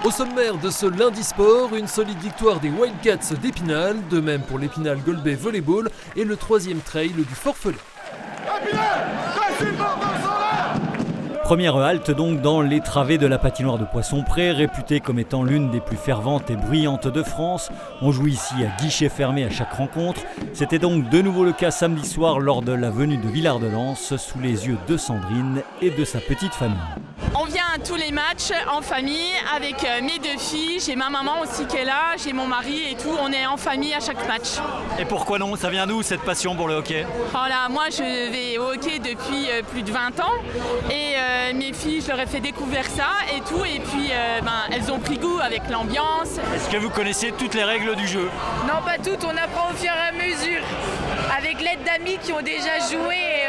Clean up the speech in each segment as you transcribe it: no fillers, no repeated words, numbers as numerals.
Au sommaire de ce lundi sport, une solide victoire des Wildcats d'Épinal, de même pour l'Épinal Golbey Volleyball et le 3e trail du Forfelay. Première halte donc dans les travées de la patinoire de Poissompré, réputée comme étant l'une des plus ferventes et bruyantes de France. On joue ici à guichet fermé à chaque rencontre. C'était donc de nouveau le cas samedi soir lors de la venue de Villard-de-Lans sous les yeux de Sandrine et de sa petite famille. On vient à tous les matchs en famille avec mes 2 filles, j'ai ma maman aussi qui est là, j'ai mon mari et tout, on est en famille à chaque match. Et pourquoi non? Ça vient d'où cette passion pour le hockey? Voilà, moi je vais au hockey depuis plus de 20 ans et mes filles, je leur ai fait découvrir ça et tout, et puis elles ont pris goût avec l'ambiance. Est-ce que vous connaissez toutes les règles du jeu? Non, pas toutes, on apprend au fur et à mesure. Avec l'aide d'amis qui ont déjà joué,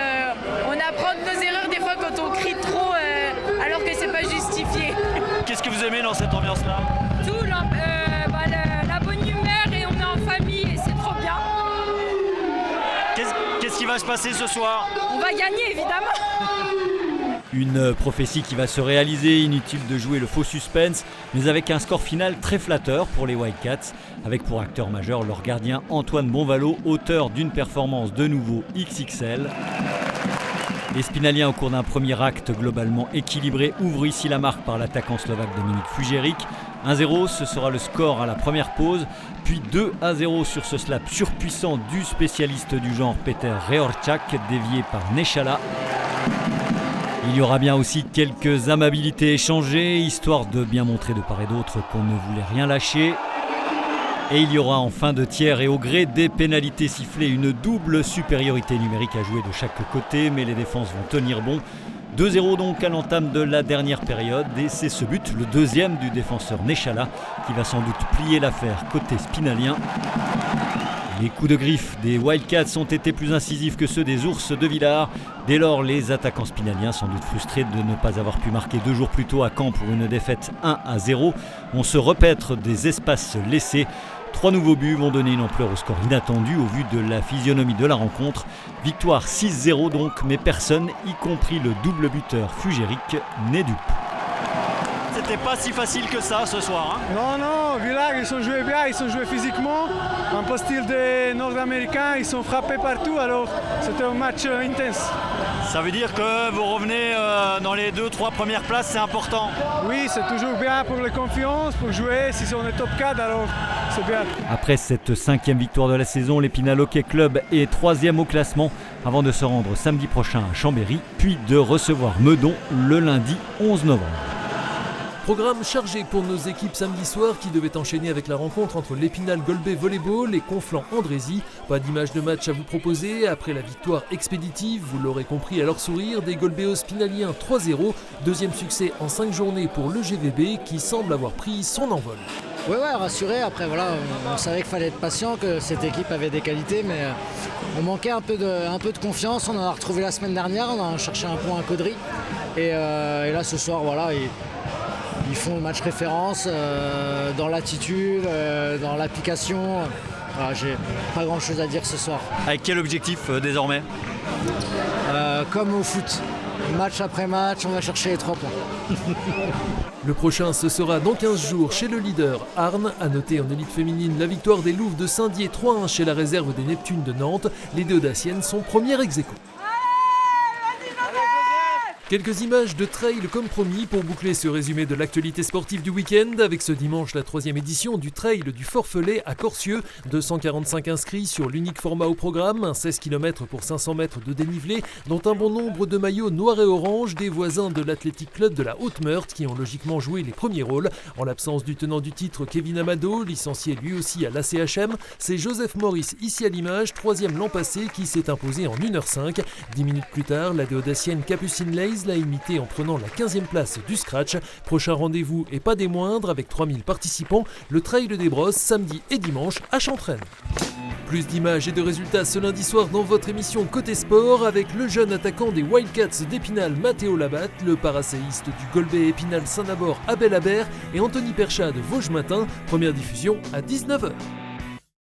on apprend de nos erreurs des fois quand on crie trop alors que c'est pas justifié. Qu'est-ce que vous aimez dans cette ambiance-là? Tout, la bonne humeur et on est en famille et c'est trop bien. Qu'est-ce qui va se passer ce soir? On va gagner évidemment. Une prophétie qui va se réaliser, inutile de jouer le faux suspense, mais avec un score final très flatteur pour les Wildcats, avec pour acteur majeur leur gardien Antoine Bonvalot, auteur d'une performance de nouveau XXL. Les Spinaliens, au cours d'un premier acte globalement équilibré, ouvrent ici la marque par l'attaquant slovaque Dominik Fujeric. 1-0, ce sera le score à la première pause, puis 2-0 sur ce slap surpuissant du spécialiste du genre Peter Rehorchak, dévié par Nechala. Il y aura bien aussi quelques amabilités échangées, histoire de bien montrer de part et d'autre qu'on ne voulait rien lâcher. Et il y aura en fin de tiers et au gré des pénalités sifflées, une double supériorité numérique à jouer de chaque côté, mais les défenses vont tenir bon. 2-0 donc à l'entame de la dernière période, et c'est ce but, le 2e du défenseur Nechala, qui va sans doute plier l'affaire côté spinalien. Les coups de griffe des Wildcats ont été plus incisifs que ceux des Ours de Villars. Dès lors, les attaquants spinaliens, sans doute frustrés de ne pas avoir pu marquer 2 jours plus tôt à Caen pour une défaite 1-0, vont se repaître des espaces laissés. 3 nouveaux buts vont donner une ampleur au score inattendu au vu de la physionomie de la rencontre. Victoire 6-0 donc, mais personne, y compris le double buteur Fujeric, n'est dupe. C'était pas si facile que ça ce soir. Non, Villars, ils ont joué bien, ils ont joué physiquement. Un peu style des Nord-Américains, ils sont frappés partout, alors c'était un match intense. Ça veut dire que vous revenez dans les 2-3 premières places, c'est important? Oui, c'est toujours bien pour la confiance, pour jouer. Si on est top 4, alors c'est bien. Après cette 5e victoire de la saison, l'Épinal Hockey Club est 3e au classement avant de se rendre samedi prochain à Chambéry, puis de recevoir Meudon le lundi 11 novembre. Programme chargé pour nos équipes samedi soir qui devaient enchaîner avec la rencontre entre l'Épinal Golbey Volleyball et Conflans-Andrézy. Pas d'image de match à vous proposer après la victoire expéditive, vous l'aurez compris à leur sourire, des Golbéos Spinaliens 3-0. 2e succès en 5 journées pour le GVB qui semble avoir pris son envol. Ouais, rassuré. Après, voilà, on savait qu'il fallait être patient, que cette équipe avait des qualités, mais on manquait un peu de confiance. On en a retrouvé la semaine dernière, on a cherché un point à Caudry. Et là, ce soir, voilà, ils font le match référence dans l'attitude, dans l'application. Voilà, j'ai pas grand chose à dire ce soir. Avec quel objectif désormais? Comme au foot, match après match, on va chercher les 3 points. Le prochain, ce sera dans 15 jours chez le leader Arnes. À noter en élite féminine la victoire des Louves de Saint-Dié 3-1 chez la réserve des Neptunes de Nantes. Les deux Daciennes sont premières ex-aequo. Quelques images de trail comme promis pour boucler ce résumé de l'actualité sportive du week-end avec ce dimanche la 3e édition du trail du Forfelay à Corcieux. 245 inscrits sur l'unique format au programme, 16 km pour 500 mètres de dénivelé, dont un bon nombre de maillots noirs et orange des voisins de l'Athletic Club de la Haute-Meurthe qui ont logiquement joué les premiers rôles. En l'absence du tenant du titre Kevin Amado, licencié lui aussi à l'ACHM, c'est Joseph Maurice ici à l'image, 3e l'an passé qui s'est imposé en 1h05. 10 minutes plus tard, la déodacienne Capucine Leys l'a imité en prenant la 15e place du scratch. Prochain rendez-vous et pas des moindres avec 3000 participants, le trail des Brosses samedi et dimanche à Chantraine. Plus d'images et de résultats ce lundi soir dans votre émission Côté Sport avec le jeune attaquant des Wildcats d'Épinal Mathéo Labatte, le paraséiste du Golbey Épinal Saint-Nabor Abel Habert et Anthony Perchat de Vosges Matin. Première diffusion à 19h.